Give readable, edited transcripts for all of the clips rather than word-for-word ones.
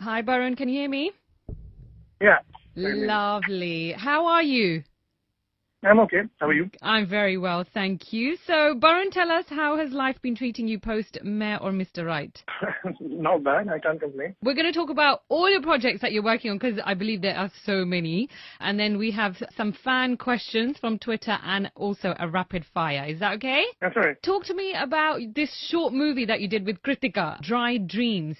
Hi, Baron. Can you hear me? Yeah. Lovely. How are you? I'm okay. How are you? I'm very well, thank you. So, Baron, tell us, how has life been treating you post Mayor or Mr. Right? Not bad. I can't complain. We're going to talk about all your projects that you're working on because I believe there are so many. And then we have some fan questions from Twitter and also a rapid fire. Is that okay? That's all right. Talk to me about this short movie that you did with Kritika, Dry Dreams.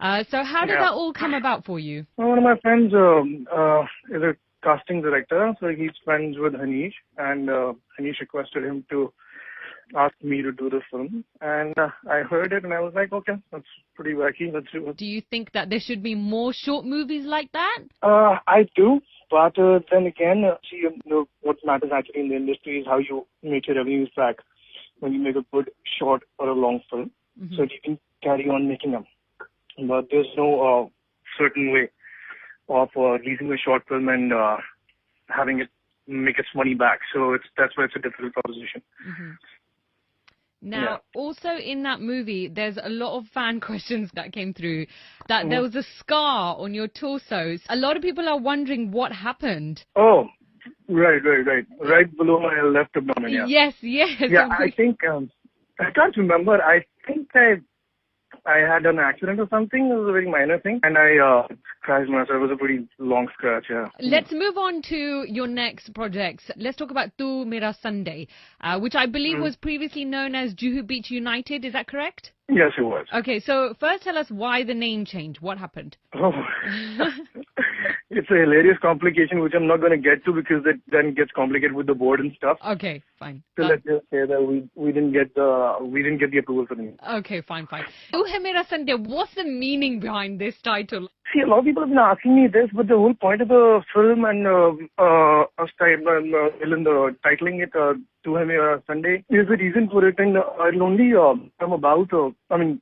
So how did that all come about for you? One of my friends is a casting director, so he's friends with Hanish, and Hanish requested him to ask me to do the film, and I heard it and I was like, okay, that's pretty wacky, let's do it. Do you think that there should be more short movies like that? I do, but then again, what matters actually in the industry is how you make your revenues back when you make a good short or a long film, so you can carry on making them. But there's no certain way of releasing a short film and having it make its money back. So that's why it's a difficult proposition. Now, also in that movie, there's a lot of fan questions that came through that there was a scar on your torso. A lot of people are wondering what happened. Oh, right. Right below my left abdomen, yeah. Yes. Yeah, I think, I can't remember. I think I had an accident or something. It was a very minor thing. And I scratched myself. It was a pretty long scratch, yeah. Let's move on to your next projects. Let's talk about Tu Mera Sunday, which I believe was previously known as Juhu Beach United. Is that correct? Yes, it was. Okay, so first tell us why the name change. What happened? Oh, it's a hilarious complication which I'm not going to get to because it then gets complicated with the board and stuff. Okay, fine. So let's just say that we didn't get the approval for the name. Okay, fine. Tu Hai Mera Sunday. What's the meaning behind this title? See, a lot of people have been asking me this, but the whole point of the film and the titling it Tu Hai Mera Sunday is the reason for it, and it'll only come about. One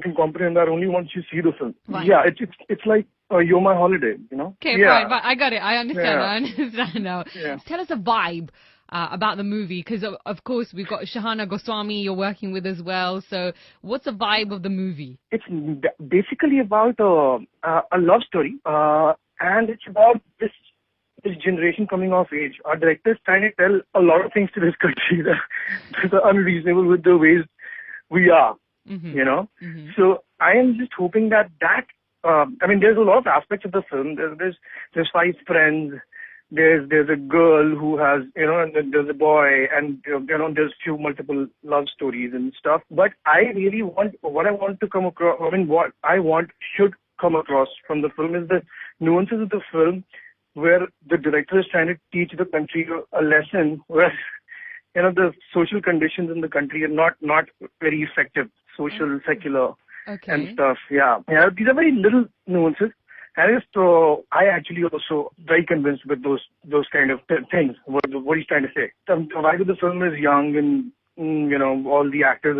can comprehend that only once you see the film. Fine. Yeah, it's like you're my holiday, you know. Okay, yeah. fine. I got it. I understand. Yeah. I understand now. Yeah. Tell us a vibe about the movie, because of course we've got Shahana Goswami you're working with as well. So what's the vibe of the movie? It's basically about a love story, and it's about this generation coming of age. Our director is trying to tell a lot of things to this country that are unreasonable with the ways we are, you know. So I am just hoping that there's a lot of aspects of the film. There's 5 friends. There's a girl who has, and then there's a boy, and there's multiple love stories and stuff. But I really want what I want should come across from the film is the nuances of the film, where the director is trying to teach the country a lesson where the social conditions in the country are not very effective, social, secular, and stuff. Yeah, these are very little nuances. And I actually also very convinced with those kind of things, what he's trying to say. The vibe of the film is young and, all the actors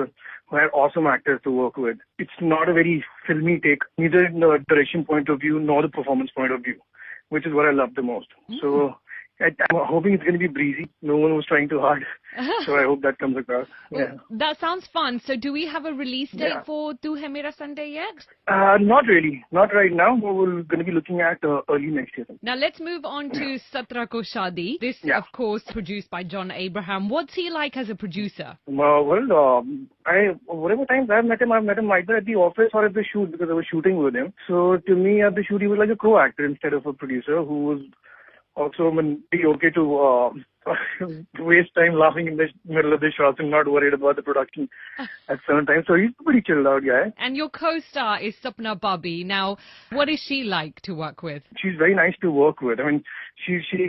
are awesome actors to work with. It's not a very filmy take, neither in the direction point of view nor the performance point of view, which is what I love the most. So I'm hoping it's going to be breezy. No one was trying too hard. So I hope that comes across. Yeah. Well, that sounds fun. So do we have a release date for Tu Hai Mera Sunday yet? Not really. Not right now. We're going to be looking at early next year. Now let's move on to Satra Ko Shadi. This, of course, produced by John Abraham. What's he like as a producer? Whatever times I've met him either at the office or at the shoot because I was shooting with him. So to me, at the shoot, he was like a co-actor instead of a producer who was also be okay to waste time laughing in the middle of the shots and not worried about the production at certain times. So he's a pretty chilled out guy. And your co-star is Sapna Babi. Now, what is she like to work with? She's very nice to work with. I mean,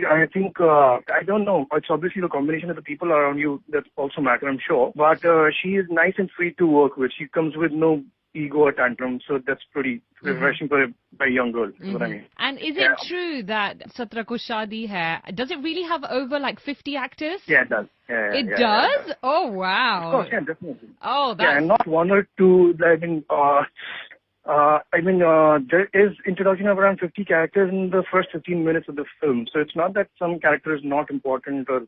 I think, I don't know. It's obviously the combination of the people around you that also matter, I'm sure. But she is nice and free to work with. She comes with no ego or tantrum, so that's pretty refreshing for a young girl, is what I mean. And is it true that Satra Ko Shadi Hai, does it really have over like 50 actors? Yeah, it does. It does? Yeah. Oh, wow. Of course, yeah, definitely. Oh, that's... Yeah, and not one or two, There is introduction of around 50 characters in the first 15 minutes of the film. So it's not that some character is not important or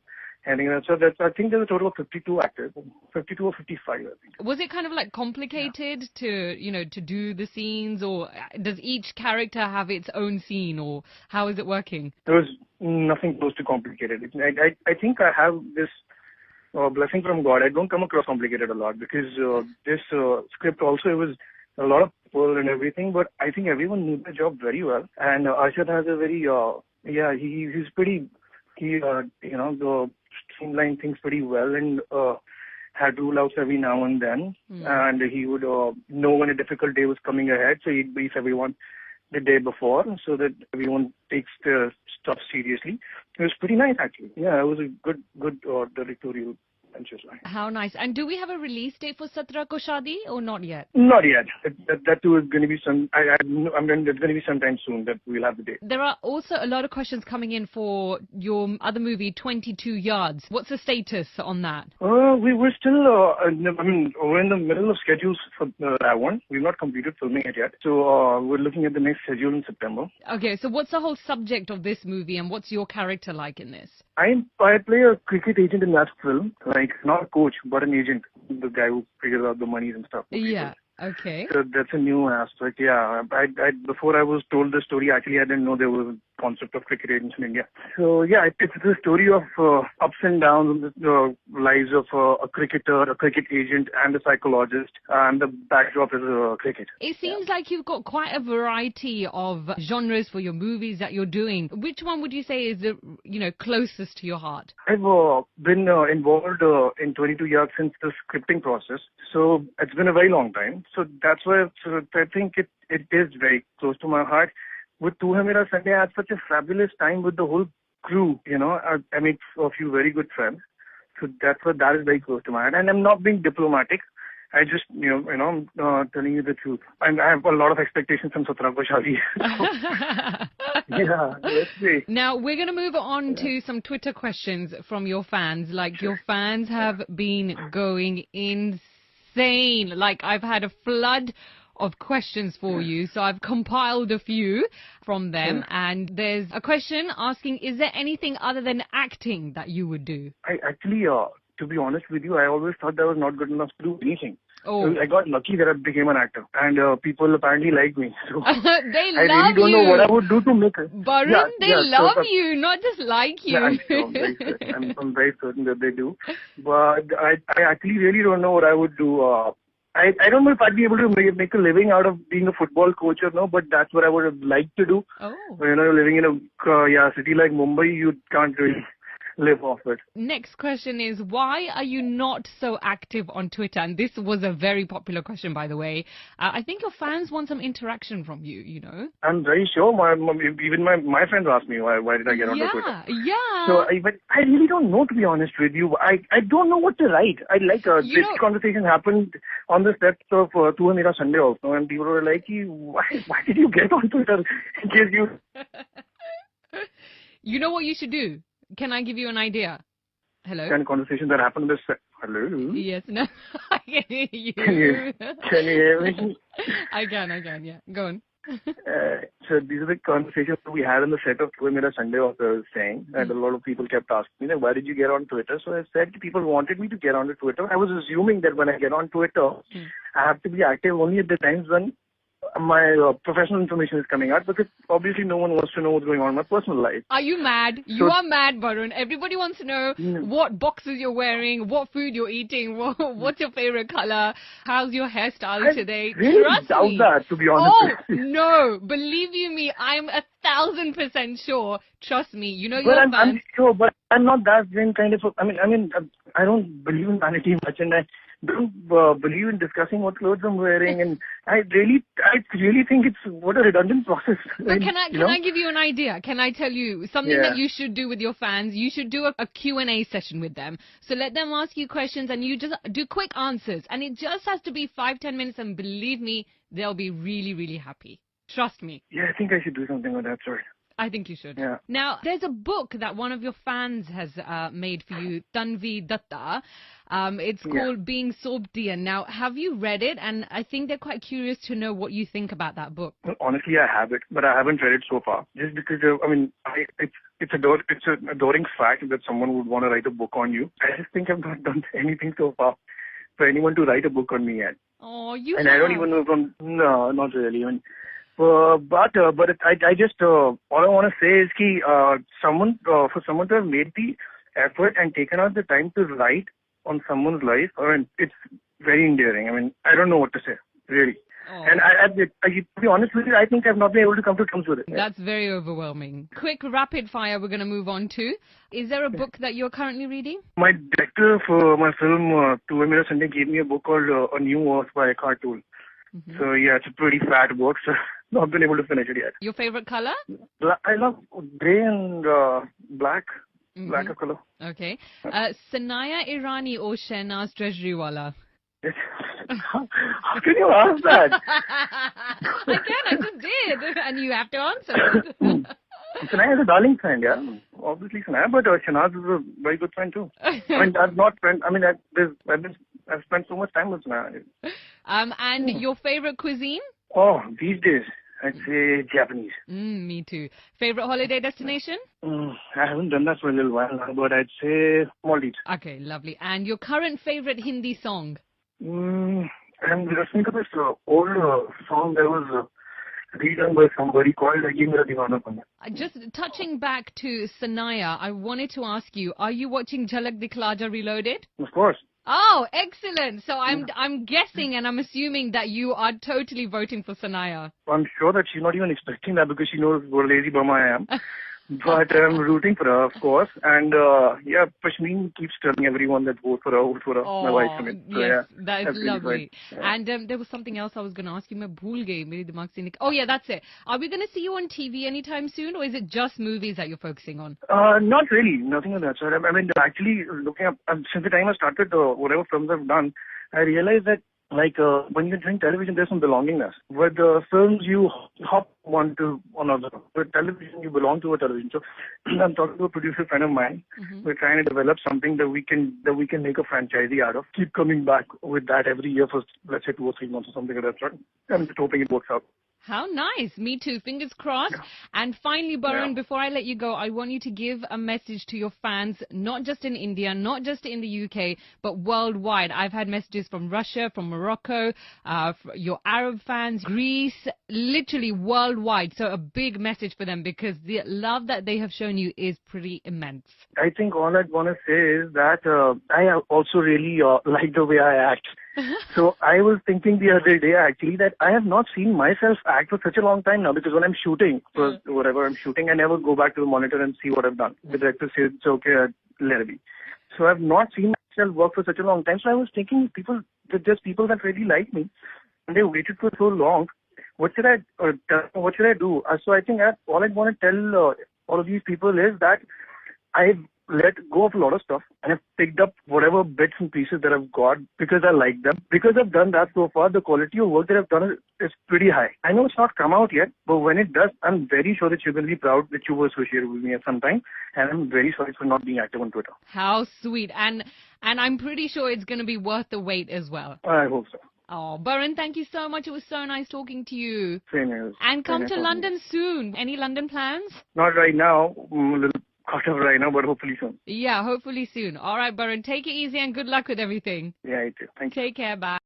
anything like that. So I think there's a total of 52 actors, 52 or 55, I think. Was it kind of like complicated to do the scenes, or does each character have its own scene, or how is it working? There was nothing close to complicated. I think I have this blessing from God. I don't come across complicated a lot because this script also, it was a lot of people and everything, but I think everyone knew the job very well. And Arshad has a very, he's pretty, streamline things pretty well and had rule outs every now and then. And he would know when a difficult day was coming ahead, so he'd brief everyone the day before so that everyone takes the stuff seriously. It was pretty nice, actually. Yeah, it was a good directorial. How nice. And do we have a release date for Satra Ko Shadi or not yet? Not yet. That too is going to be it's going to be sometime soon that we'll have the date. There are also a lot of questions coming in for your other movie, 22 Yards. What's the status on that? We're still, we're in the middle of schedules for that one. We've not completed filming it yet. So we're looking at the next schedule in September. Okay, so what's the whole subject of this movie and what's your character like in this? I play a cricket agent in that film, like not a coach, but an agent, the guy who figures out the monies and stuff. Yeah, okay. So that's a new aspect, yeah. Before I was told the story, actually I didn't know there was a concept of cricket agents in India. So yeah, it's the story of ups and downs, the lives of a cricketer, a cricket agent and a psychologist, and the backdrop is cricket. It seems like you've got quite a variety of genres for your movies that you're doing. Which one would you say is the closest to your heart? I've been involved in 22 Yards since the scripting process, so it's been a very long time. So that's why I think it is very close to my heart. With Tu Hai Mera Sunday, I had such a fabulous time with the whole crew, I made a few very good friends. So that's why that is very close to my heart. And I'm not being diplomatic. I just, I'm telling you the truth. And I have a lot of expectations from Satra Ko Shadi. Yeah, let's see. Now, we're going to move on to some Twitter questions from your fans. Like, your fans have been going insane. Like, I've had a flood of questions for you, so I've compiled a few from them. And there's a question asking, is there anything other than acting that you would do? I actually, to be honest with you, I always thought that I was not good enough to do anything. Oh. So I got lucky that I became an actor, and people apparently like me. So They love you. I really don't know what I would do to make it. Barun, they love you, not just like you. Yeah, I'm very certain that they do. But I actually really don't know what I would do. I don't know if I'd be able to make a living out of being a football coach or no, but that's what I would have liked to do. Oh. Living in a city like Mumbai, you can't really live off it. Next question is, why are you not so active on Twitter? And this was a very popular question, by the way. I think your fans want some interaction from you, I'm very sure. Even my friends ask me, why did I get onto Twitter? Yeah. So I really don't know, to be honest with you. I don't know what to write. This conversation happened on the steps of Tu Hai Mera Sunday also, and people were like, why did you get on Twitter? In case you... You know what you should do? Can I give you an idea? Hello? Kind of conversation that happened this... Hello? Yes, no. I can hear you. Can you hear me? I can, yeah. Go on. So these are the conversations we had on the set of Tu Hai Mera Sunday, as I was saying, and a lot of people kept asking me, why did you get on Twitter? So I said people wanted me to get onto Twitter. I was assuming that when I get on Twitter, I have to be active only at the times when my professional information is coming out, because obviously no one wants to know what's going on in my personal life. Are you mad? You are mad, Barun. Everybody wants to know what boxes you're wearing, what food you're eating, what's your favorite color, how's your hairstyle today. Really doubt that, to be honest with you. No, believe you me, I'm 1,000% sure. Trust me, your fans. I'm sure, but I'm not that same kind of. I don't believe in vanity much, and I don't believe in discussing what clothes I'm wearing, and I really think it's what a redundant process. But can I give you an idea? Can I tell you something that you should do with your fans? You should do a Q&A session with them. So let them ask you questions, and you just do quick answers, and it just has to be 5-10 minutes, and believe me, they'll be really, really happy. Trust me. Yeah, I think I should do something with that, sorry. I think you should. Yeah. Now, there's a book that one of your fans has made for you, Tanvi Datta. It's called Being Soubtian. Now, have you read it? And I think they're quite curious to know what you think about that book. Well, honestly, I have it, but I haven't read it so far. Just because, it's an adoring fact that someone would want to write a book on you. I just think I've not done anything so far for anyone to write a book on me yet. Oh, you And have. I don't even know no, not really. I mean, I just, all I want to say is for someone to have made the effort and taken out the time to write on someone's life, I mean, it's very endearing. I mean, I don't know what to say, really. Oh. And to be honest with you, I think I've not been able to come to terms with it. That's very overwhelming. Quick rapid fire we're going to move on to. Is there a book that you're currently reading? My director for my film, Tuve Mera Sunday, gave me a book called A New Earth by Eckhart Tolle. Mm-hmm. So yeah, it's a pretty fat book, so not been able to finish it yet. Your favorite color? I love grey and black. Mm-hmm. Black of color. Okay. Sanaya Irani or Shehnaz Trejriwala? How can you ask that? I just did. And you have to answer it. Sanaya is a darling friend, yeah. Obviously Sanaya, but Shehnaz is a very good friend too. I mean, I've spent so much time with Sanaya. And your favorite cuisine? Oh, these days, I'd say Japanese. Me too. Favorite holiday destination? I haven't done that for a little while now, but I'd say Maldives. Okay, lovely. And your current favorite Hindi song? I'm listening to this old song that was redone by somebody called Ye Mera Deewana Bana. Just touching back to Sanaya, I wanted to ask you, are you watching Jhalak Dikhla Ja Reloaded? Of course. Oh, excellent. So I'm guessing and I'm assuming that you are totally voting for Sanaya. I'm sure that she's not even expecting that because she knows what a lazy bum I am. But I'm rooting for her, of course. And Pashmeen keeps telling everyone that vote for her. Oh, my wife. I mean. So, yes, yeah, that is lovely. Yeah. And there was something else I was going to ask you. मैं भूल गई, मेरे दिमाग से निकल. Oh yeah, that's it. Are we going to see you on TV anytime soon, or is it just movies that you're focusing on? Not really. Nothing of that sort. I mean, actually, looking up, since the time I started whatever films I've done, I realized that when you're doing television, there's some belongingness. With films, you hop one to another. With television, you belong to a television. So I'm talking to a producer friend of mine. Mm-hmm. We're trying to develop something that we can make a franchisee out of. Keep coming back with that every year for, let's say, 2 or 3 months or something like that. I'm just hoping it works out. How nice. Me too. Fingers crossed. Yeah. And finally, Lebaaron, before I let you go, I want you to give a message to your fans, not just in India, not just in the UK, but worldwide. I've had messages from Russia, from Morocco, your Arab fans, Greece, literally worldwide. So a big message for them because the love that they have shown you is pretty immense. I think all I'd want to say is that I also really like the way I act. So I was thinking the other day actually that I have not seen myself act for such a long time now because when I'm shooting, for whatever I'm shooting, I never go back to the monitor and see what I've done. The director says it's okay, let it be. So I've not seen myself work for such a long time. So I was thinking there's people that really like me and they waited for so long. What should I do? So I think all I want to tell all of these people is that I've let go of a lot of stuff and I've picked up whatever bits and pieces that I've got because I like them. Because I've done that so far, the quality of work that I've done is pretty high. I know it's not come out yet, but when it does, I'm very sure that you're going to be proud that you were associated with me at some time. And I'm very sorry for not being active on Twitter. How sweet. And I'm pretty sure it's going to be worth the wait as well. I hope so. Oh, Lebaaron, thank you so much. It was so nice talking to you. Same here. And come to London soon. Any London plans? Not right now. I'm a little caught up right now, but hopefully soon. Yeah, hopefully soon. All right, Lebaaron, take it easy and good luck with everything. Yeah, you too. Thank you. Take care. Bye.